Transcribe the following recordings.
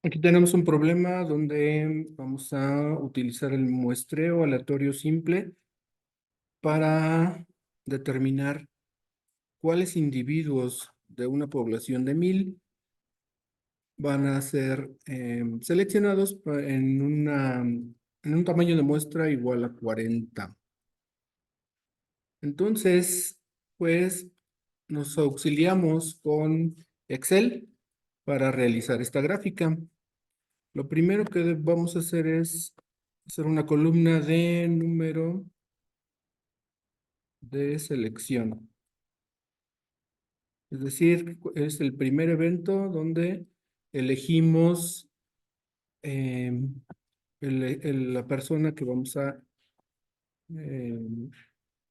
Aquí tenemos un problema donde vamos a utilizar el muestreo aleatorio simple para determinar cuáles individuos de una población de 1000 van a ser seleccionados en un tamaño de muestra igual a 40. Entonces, pues nos auxiliamos con Excel para realizar esta gráfica. Lo primero que vamos a hacer es hacer una columna de número de selección. Es decir, es el primer evento donde elegimos eh, la persona que vamos eh,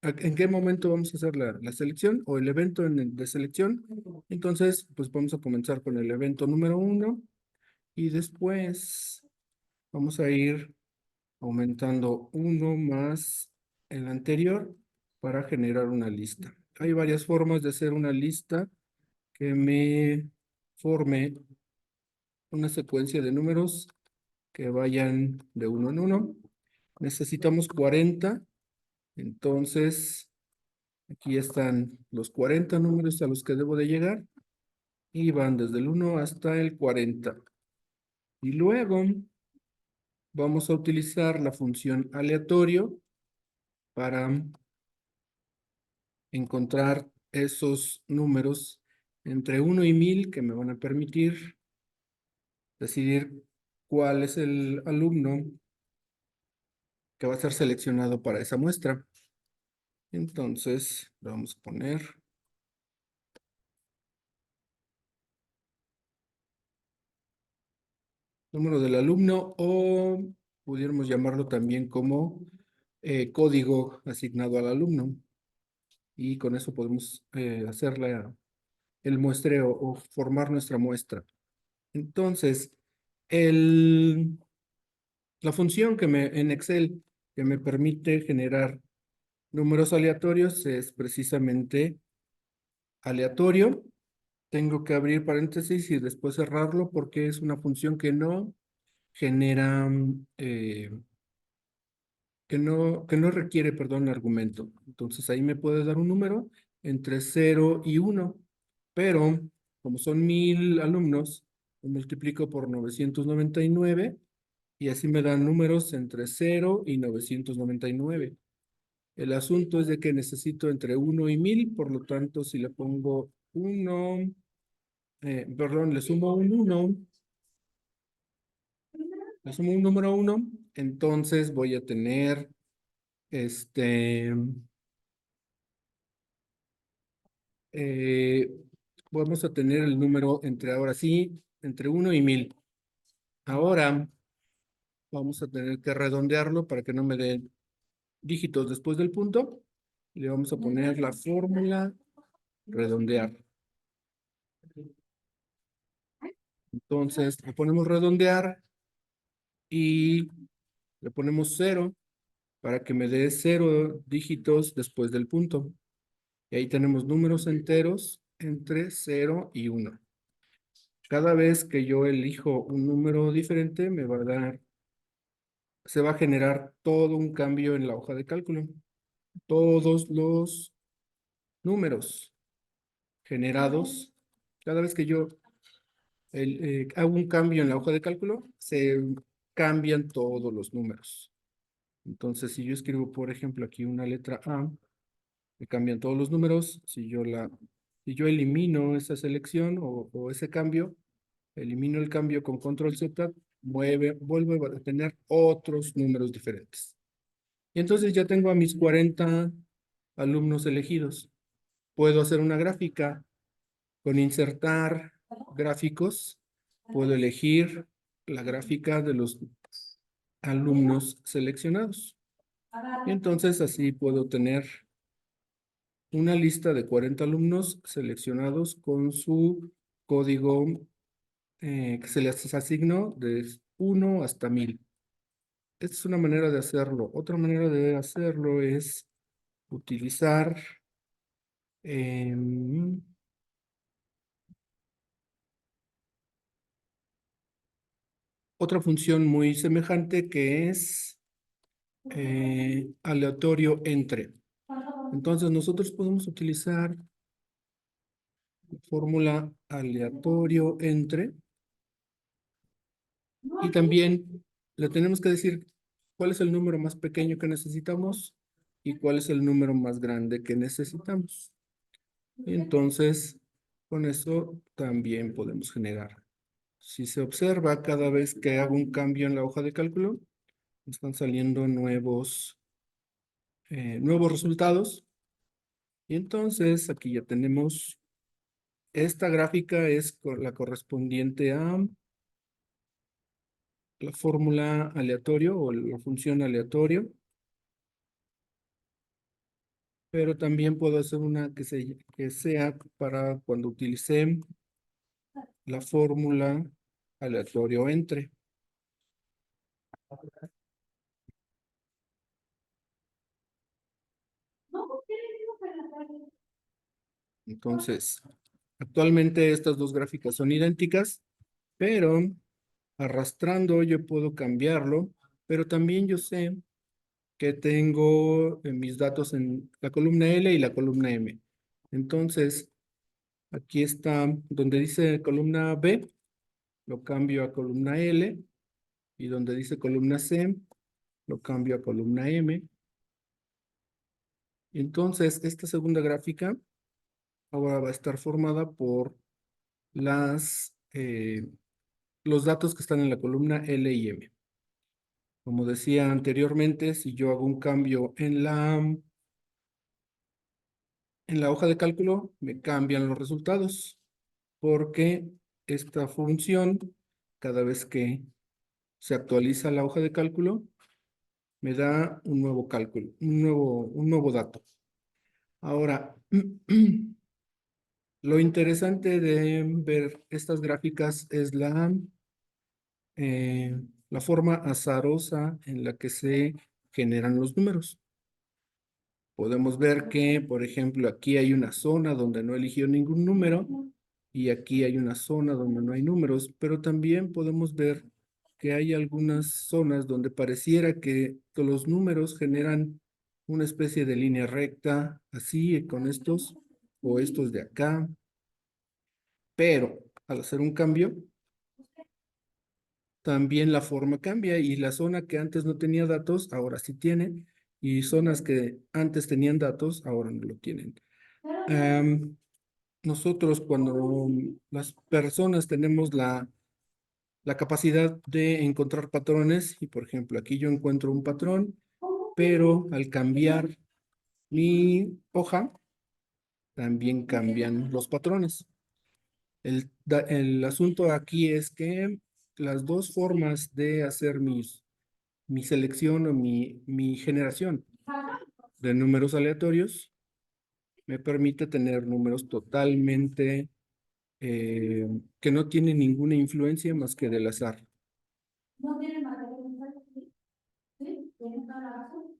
en qué momento vamos a hacer la selección o el evento de selección. Entonces, pues vamos a comenzar con el evento número 1 y después vamos a ir aumentando uno más el anterior para generar una lista. Hay varias formas de hacer una lista que me forme una secuencia de números que vayan de uno en uno. Necesitamos 40, entonces aquí están los 40 números a los que debo de llegar y van desde el 1 hasta el 40. Y luego vamos a utilizar la función aleatorio para encontrar esos números entre 1 y 1000 que me van a permitir decidir cuál es el alumno que va a ser seleccionado para esa muestra. Entonces, le vamos a poner número del alumno o pudiéramos llamarlo también como código asignado al alumno. Y con eso podemos hacer el muestreo o formar nuestra muestra. Entonces, el la función en Excel que me permite generar números aleatorios es precisamente aleatorio. Tengo que abrir paréntesis y después cerrarlo porque es una función que no genera, que no requiere, perdón, argumento. Entonces ahí me puede dar un número entre 0 y 1, pero como son 1000 alumnos, lo multiplico por 999 y así me dan números entre 0 y 999. El asunto es de que necesito entre 1 y 1000, por lo tanto, si le pongo 1, perdón, le sumo un número 1, entonces voy a tener, este, eh, vamos a tener el número entre, ahora sí, entre 1 y 1000. Ahora vamos a tener que redondearlo para que no me den dígitos después del punto. Y le vamos a poner la fórmula redondear. Entonces, le ponemos redondear y le ponemos 0 para que me dé 0 dígitos después del punto. Y ahí tenemos números enteros entre 0 y 1. Cada vez que yo elijo un número diferente, se va a generar todo un cambio en la hoja de cálculo. Todos los números generados, cada vez que yo hago un cambio en la hoja de cálculo, se cambian todos los números. Entonces, si yo escribo, por ejemplo, aquí una letra A, me cambian todos los números. Si yo elimino esa selección o ese cambio, elimino el cambio con control Z, vuelve a tener otros números diferentes. Y entonces ya tengo a mis 40 alumnos elegidos. Puedo hacer una gráfica con insertar gráficos. Puedo elegir la gráfica de los alumnos seleccionados. Y entonces así puedo tener una lista de 40 alumnos seleccionados con su código que se les asignó de 1 hasta 1000. Esta es una manera de hacerlo. Otra manera de hacerlo es utilizar em, otra función muy semejante que es aleatorio entre. Entonces nosotros podemos utilizar la fórmula aleatorio entre y también le tenemos que decir cuál es el número más pequeño que necesitamos y cuál es el número más grande que necesitamos. Y entonces, con eso también podemos generar. Si se observa, cada vez que hago un cambio en la hoja de cálculo, están saliendo nuevos resultados. Y entonces aquí ya tenemos, esta gráfica es la correspondiente a la fórmula aleatorio o la función aleatorio. Pero también puedo hacer una que sea para cuando utilicé la fórmula aleatorio entre. Entonces, actualmente estas dos gráficas son idénticas, pero arrastrando yo puedo cambiarlo, pero también yo sé que tengo mis datos en la columna L y la columna M. Entonces, aquí está donde dice columna B, lo cambio a columna L, y donde dice columna C, lo cambio a columna M. Entonces, esta segunda gráfica ahora va a estar formada por los datos que están en la columna L y M. Como decía anteriormente, si yo hago un cambio en la hoja de cálculo, me cambian los resultados, porque esta función, cada vez que se actualiza la hoja de cálculo, me da un nuevo cálculo, un nuevo dato. Ahora, lo interesante de ver estas gráficas es la forma azarosa en la que se generan los números. Podemos ver que, por ejemplo, aquí hay una zona donde no eligió ningún número y aquí hay una zona donde no hay números, pero también podemos ver que hay algunas zonas donde pareciera que los números generan una especie de línea recta, así con estos o estos de acá, pero al hacer un cambio, también la forma cambia y la zona que antes no tenía datos, ahora sí tiene, y zonas que antes tenían datos, ahora no lo tienen. Em, Nosotros cuando las personas tenemos la capacidad de encontrar patrones, y por ejemplo aquí yo encuentro un patrón, pero al cambiar mi hoja, también cambian los patrones. El asunto aquí es que las dos formas de hacer mi selección o mi generación de números aleatorios me permite tener números totalmente eh, que no tienen ninguna influencia más que del azar. No tiene materia. Sí, tiene toda la razón.